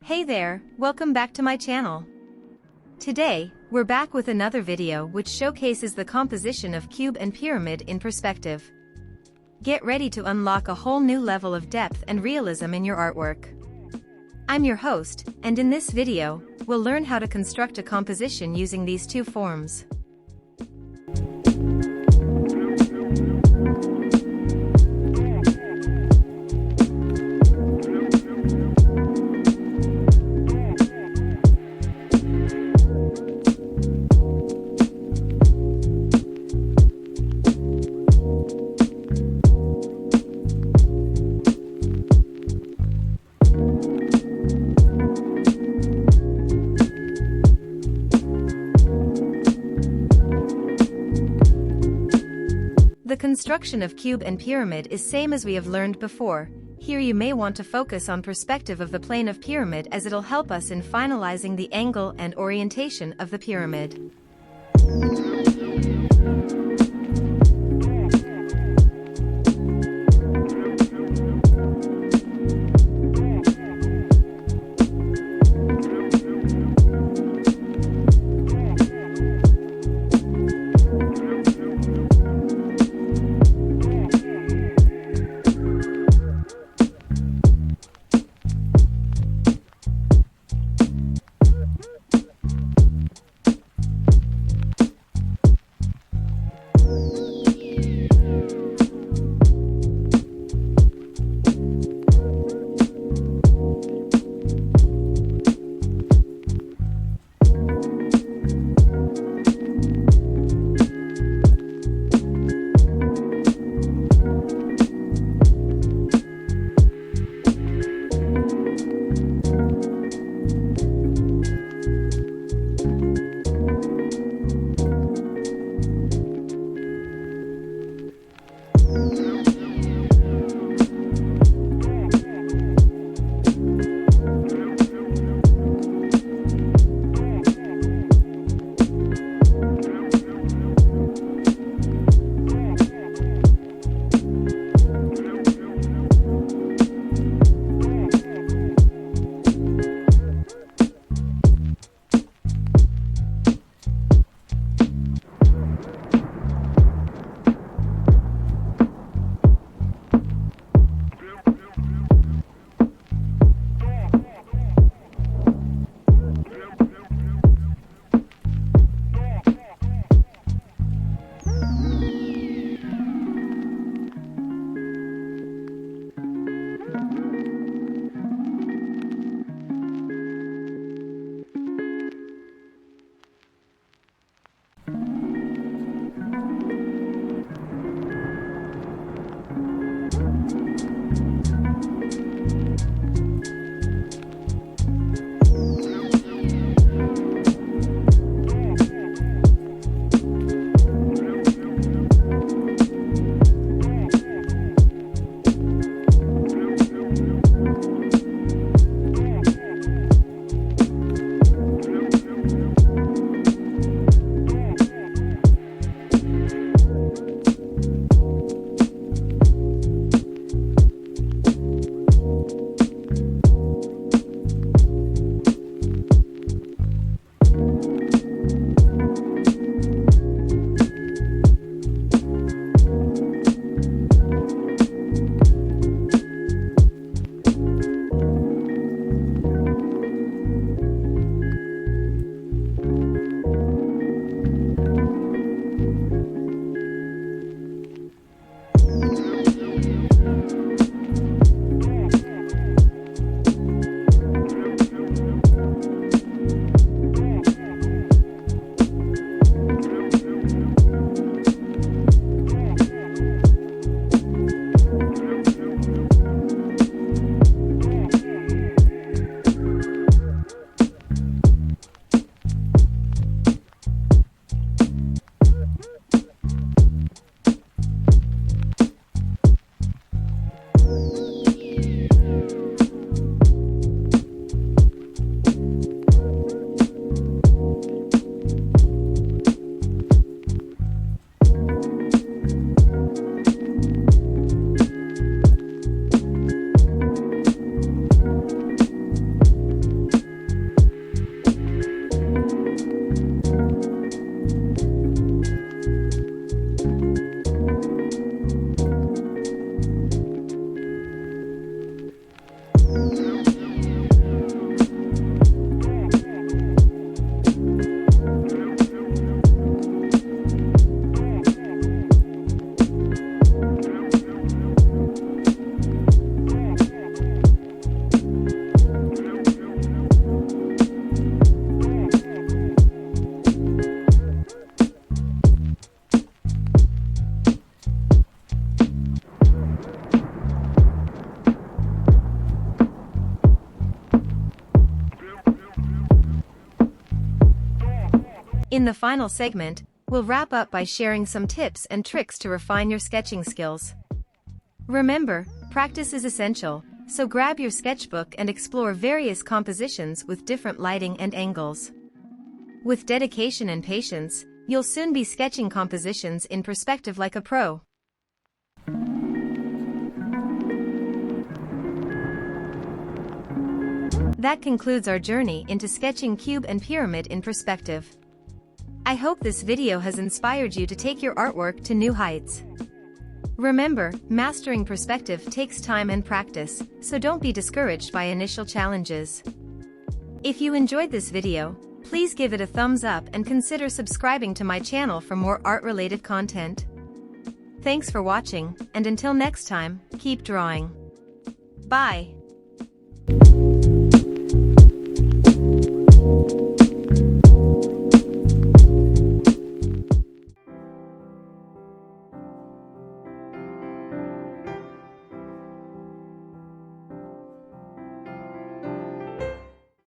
Hey there, welcome back to my channel. Today, we're back with another video which showcases the composition of cube and pyramid in perspective. Get ready to unlock a whole new level of depth and realism in your artwork. I'm your host, and in this video, we'll learn how to construct a composition using these two forms. The construction of cube and pyramid is same as we have learned before. Here you may want to focus on perspective of the plane of pyramid as it'll help us in finalizing the angle and orientation of the pyramid. In the final segment, we'll wrap up by sharing some tips and tricks to refine your sketching skills. Remember, practice is essential, so grab your sketchbook and explore various compositions with different lighting and angles. With dedication and patience, you'll soon be sketching compositions in perspective like a pro. That concludes our journey into sketching cube and pyramid in perspective. I hope this video has inspired you to take your artwork to new heights. Remember, mastering perspective takes time and practice, so don't be discouraged by initial challenges. If you enjoyed this video, please give it a thumbs up and consider subscribing to my channel for more art-related content. Thanks for watching, and until next time, keep drawing. Bye!